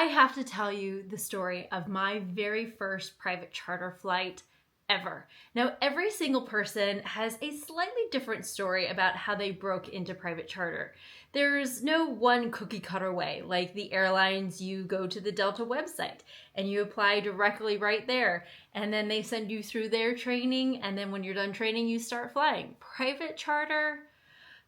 have to tell you the story of my very first private charter flight ever. Now, every single person has a slightly different story about how they broke into private charter. There's no one cookie cutter way. Like the airlines, you go to the Delta website and you apply directly right there. And then they send you through their training. And then when you're done training, you start flying. Private charter,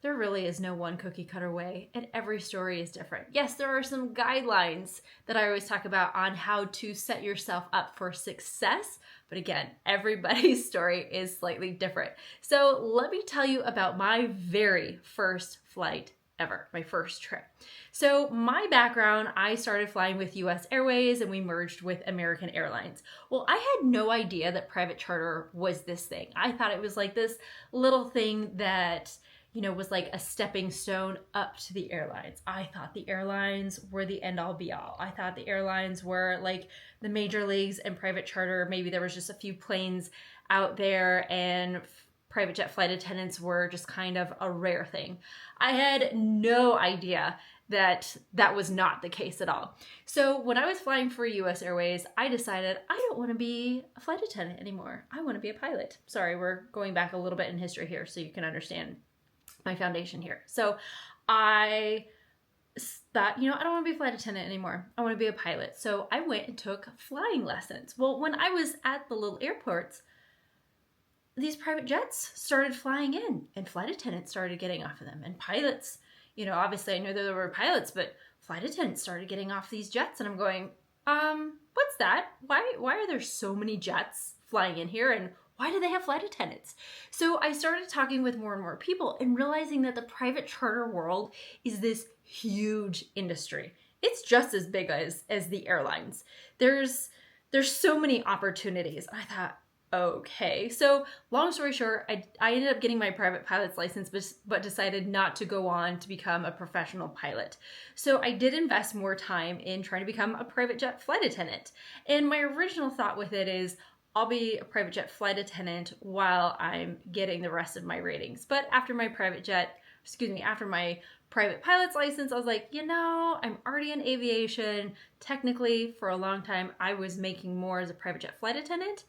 there really is no one cookie cutter way, and every story is different. Yes, there are some guidelines that I always talk about on how to set yourself up for success, but again, everybody's story is slightly different. So let me tell you about my very first flight ever, my first trip. So my background, I started flying with US Airways and we merged with American Airlines. Well, I had no idea that private charter was this thing. I thought it was like this little thing that was like a stepping stone up to the airlines. I thought the airlines were the end all be all. I thought the airlines were like the major leagues and private charter. Maybe there was just a few planes out there and private jet flight attendants were just kind of a rare thing. I had no idea that that was not the case at all. So when I was flying for US Airways, I decided I don't want to be a flight attendant anymore. I want to be a pilot. Sorry, we're going back a little bit in history here so you can understand my foundation here. So I thought, I don't want to be a flight attendant anymore. I want to be a pilot. So I went and took flying lessons. Well, when I was at the little airports, these private jets started flying in and flight attendants started getting off of them. And pilots, obviously I knew that there were pilots, but flight attendants started getting off these jets. And I'm going, what's that? Why are there so many jets flying in here? And why do they have flight attendants? So I started talking with more and more people and realizing that the private charter world is this huge industry. It's just as big as the airlines. There's so many opportunities. I thought, okay. So long story short, I ended up getting my private pilot's license, but decided not to go on to become a professional pilot. So I did invest more time in trying to become a private jet flight attendant. And my original thought with it is, I'll be a private jet flight attendant while I'm getting the rest of my ratings. But after my private pilot's license, I was like, I'm already in aviation. Technically, for a long time, I was making more as a private jet flight attendant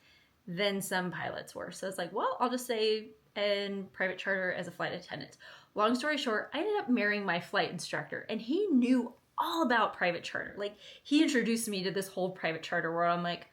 than some pilots were. So it's like, well, I'll just stay in private charter as a flight attendant. Long story short, I ended up marrying my flight instructor, and he knew all about private charter. Like, he introduced me to this whole private charter world. I'm like,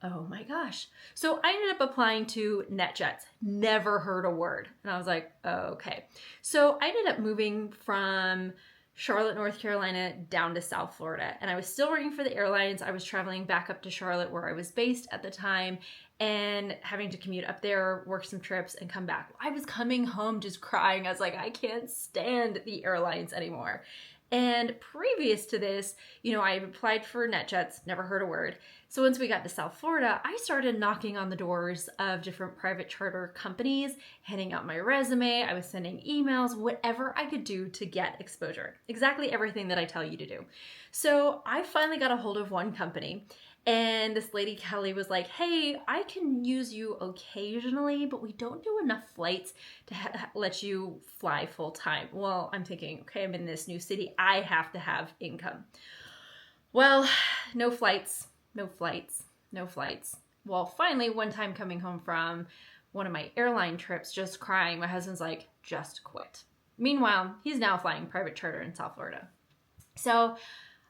oh my gosh. So I ended up applying to NetJets. Never heard a word. And I was like, okay. So I ended up moving from Charlotte, North Carolina down to South Florida. And I was still working for the airlines. I was traveling back up to Charlotte where I was based at the time and having to commute up there, work some trips and come back. I was coming home just crying. I was like, I can't stand the airlines anymore. And previous to this, I applied for NetJets, never heard a word. So once we got to South Florida, I started knocking on the doors of different private charter companies, handing out my resume. I was sending emails, whatever I could do to get exposure. Exactly everything that I tell you to do. So I finally got a hold of one company. And this lady, Kelly, was like, hey, I can use you occasionally, but we don't do enough flights to let you fly full time. Well, I'm thinking, okay, I'm in this new city. I have to have income. Well, no flights. Well, finally, one time coming home from one of my airline trips, just crying, my husband's like, just quit. Meanwhile, he's now flying private charter in South Florida. So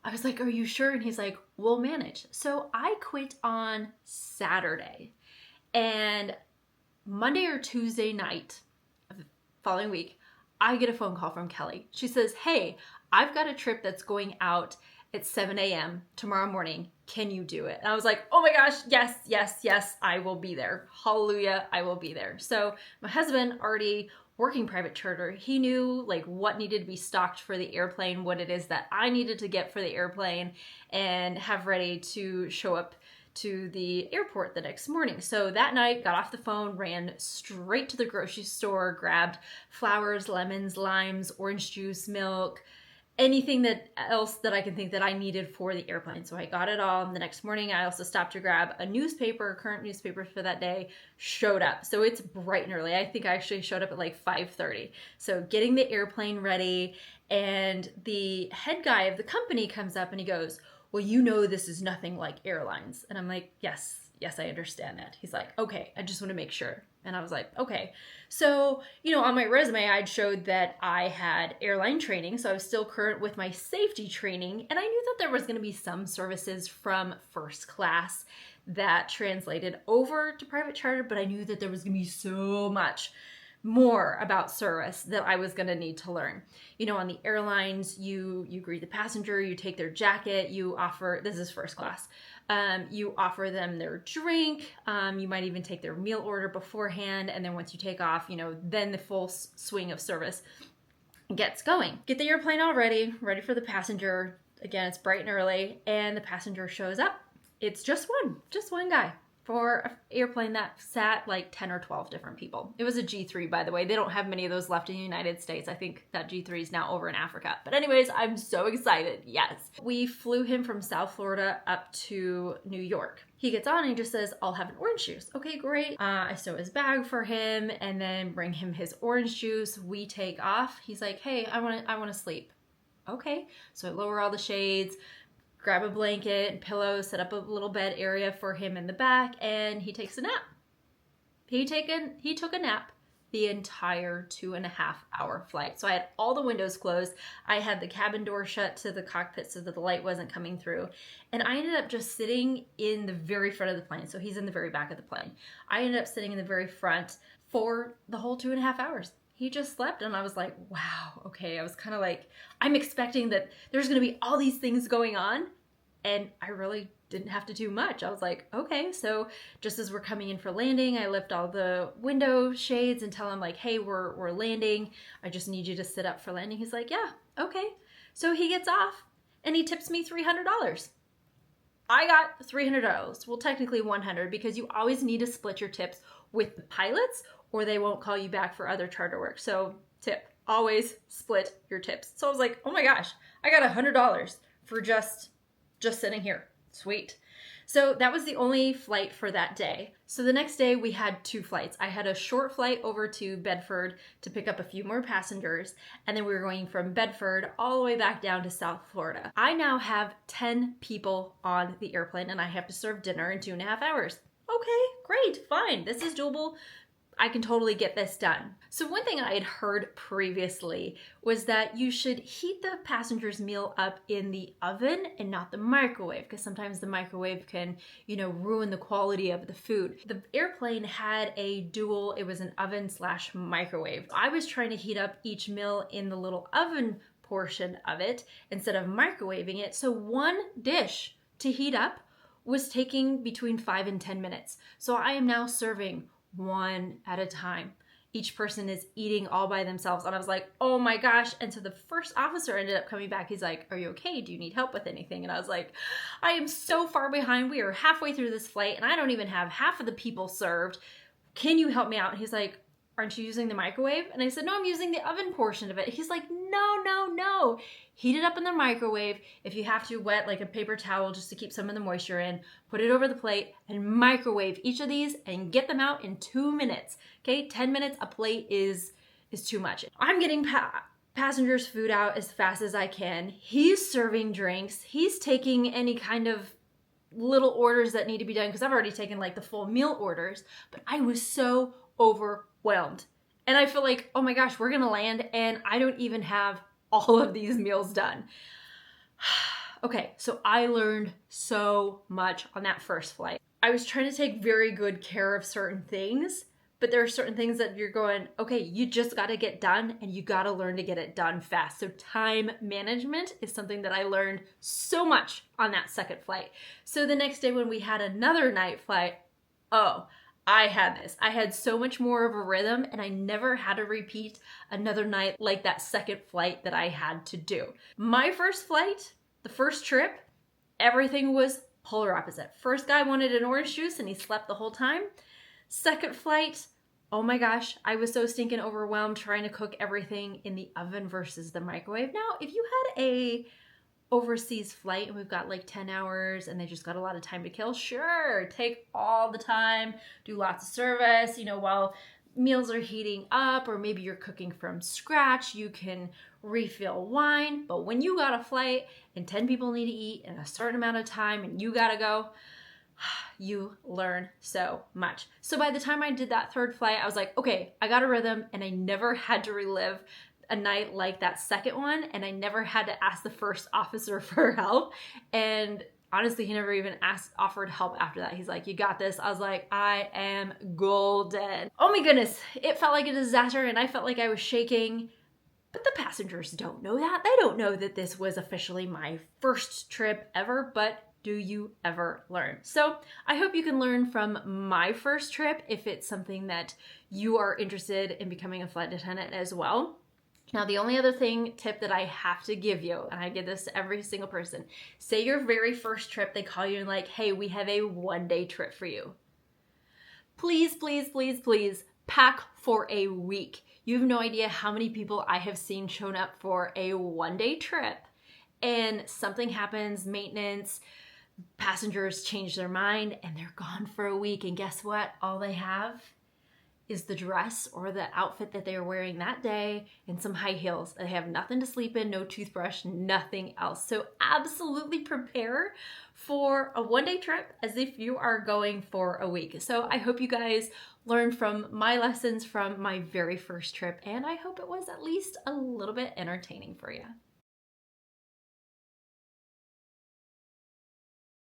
I was like, are you sure? And he's like, we'll manage. So I quit on Saturday, and Monday or Tuesday night of the following week, I get a phone call from Kelly. She says, hey, I've got a trip that's going out at 7 a.m. tomorrow morning. Can you do it? And I was like, oh my gosh, yes, I will be there. Hallelujah, I will be there. So my husband, already working private charter, he knew like what needed to be stocked for the airplane, what it is that I needed to get for the airplane and have ready to show up to the airport the next morning. So that night, got off the phone, ran straight to the grocery store, grabbed flowers, lemons, limes, orange juice, milk, anything else that I can think that I needed for the airplane. So I got it all. And the next morning, I also stopped to grab a newspaper, current newspaper for that day, showed up. So it's bright and early. I think I actually showed up at like 5:30. So getting the airplane ready And the head guy of the company comes up and he goes, well, you know, this is nothing like airlines. And I'm like, yes, I understand that. He's like, okay, I just want to make sure. And I was like, okay. So, you know, on my resume, I'd showed that I had airline training. So I was still current with my safety training. And I knew that there was going to be some services from first class that translated over to private charter, but I knew that there was going to be so much more about service that I was going to need to learn. You know, on the airlines, you greet the passenger, you take their jacket, you offer, this is first class, you offer them their drink, you might even take their meal order beforehand, and then once you take off, you know, then the full swing of service gets going. Get the airplane all ready for the passenger. Again, it's bright and early, and the passenger shows up. It's just one guy for an airplane that sat like 10 or 12 different people. It was a G3, by the way. They don't have many of those left in the United States. I think that G3 is now over in Africa. But anyways, I'm so excited. Yes. We flew him from South Florida up to New York. He gets on and he just says, I'll have an orange juice. Okay, great. I sew his bag for him and then bring him his orange juice. We take off. He's like, hey, I want to sleep. Okay. So I lower all the shades, grab a blanket and pillows, set up a little bed area for him in the back, and he takes a nap. He took a nap the entire 2.5-hour flight. So I had all the windows closed. I had the cabin door shut to the cockpit so that the light wasn't coming through. And I ended up just sitting in the very front of the plane. So he's in the very back of the plane. I ended up sitting in the very front for the whole 2.5 hours. He just slept, and I was like, wow, okay. I was kind of like, I'm expecting that there's going to be all these things going on, and I really didn't have to do much. I was like, okay. So just as we're coming in for landing, I lift all the window shades and tell him like, hey, we're landing. I just need you to sit up for landing. He's like, yeah, okay. So he gets off, and he tips me $300. I got $300. Well, technically $100, because you always need to split your tips with the pilots or they won't call you back for other charter work. So tip, always split your tips. So I was like, oh my gosh, I got $100 for just sitting here. Sweet. So that was the only flight for that day. So the next day we had 2 flights. I had a short flight over to Bedford to pick up a few more passengers, and then we were going from Bedford all the way back down to South Florida. I now have 10 people on the airplane, and I have to serve dinner in 2.5 hours. Okay, great, fine. This is doable. I can totally get this done. So one thing I had heard previously was that you should heat the passenger's meal up in the oven and not the microwave, because sometimes the microwave can, ruin the quality of the food. The airplane had a dual, it was an oven/microwave. I was trying to heat up each meal in the little oven portion of it instead of microwaving it. So one dish to heat up was taking between 5 and 10 minutes. So I am now serving one at a time. Each person is eating all by themselves. And I was like, oh my gosh. And so the first officer ended up coming back. He's like, are you okay? Do you need help with anything? And I was like, I am so far behind. We are halfway through this flight and I don't even have half of the people served. Can you help me out? And he's like, aren't you using the microwave? And I said, no, I'm using the oven portion of it. He's like, no. Heat it up in the microwave. If you have to, wet like a paper towel just to keep some of the moisture in, put it over the plate and microwave each of these and get them out in 2 minutes. Okay, 10 minutes a plate is too much. I'm getting passengers' food out as fast as I can. He's serving drinks. He's taking any kind of little orders that need to be done because I've already taken like the full meal orders, but I was so overwhelmed. And I feel like, oh my gosh, we're gonna land and I don't even have all of these meals done. Okay, so I learned so much on that first flight. I was trying to take very good care of certain things, but there are certain things that you're going, okay, you just gotta get done and you gotta learn to get it done fast. So time management is something that I learned so much on that second flight. So the next day when we had another night flight, I had so much more of a rhythm and I never had to repeat another night like that second flight that I had to do. My first flight, the first trip, everything was polar opposite. First guy wanted an orange juice and he slept the whole time. Second flight, oh my gosh, I was so stinking overwhelmed trying to cook everything in the oven versus the microwave. Now, if you had a overseas flight and we've got like 10 hours and they just got a lot of time to kill, sure, take all the time, do lots of service, while meals are heating up, or maybe you're cooking from scratch, you can refill wine. But when you got a flight and 10 people need to eat in a certain amount of time and you gotta go, you learn so much. So by the time I did that third flight, I was like, okay, I got a rhythm, and I never had to relive a night like that second one, and I never had to ask the first officer for help. And honestly, he never even offered help after that. He's like, you got this. I was like, I am golden. Oh my goodness, it felt like a disaster, and I felt like I was shaking. But the passengers don't know that. They don't know that this was officially my first trip ever, but do you ever learn? So I hope you can learn from my first trip if it's something that you are interested in becoming a flight attendant as well. Now, the only other tip that I have to give you, and I give this to every single person, say your very first trip, they call you and like, hey, we have a one-day trip for you. Please, please, please, please pack for a week. You have no idea how many people I have seen shown up for a one-day trip and something happens, maintenance, passengers change their mind, and they're gone for a week. And guess what? All they have is the dress or the outfit that they were wearing that day and some high heels. They have nothing to sleep in, no toothbrush, nothing else. So absolutely prepare for a one-day trip as if you are going for a week. So I hope you guys learned from my lessons from my very first trip, and I hope it was at least a little bit entertaining for you.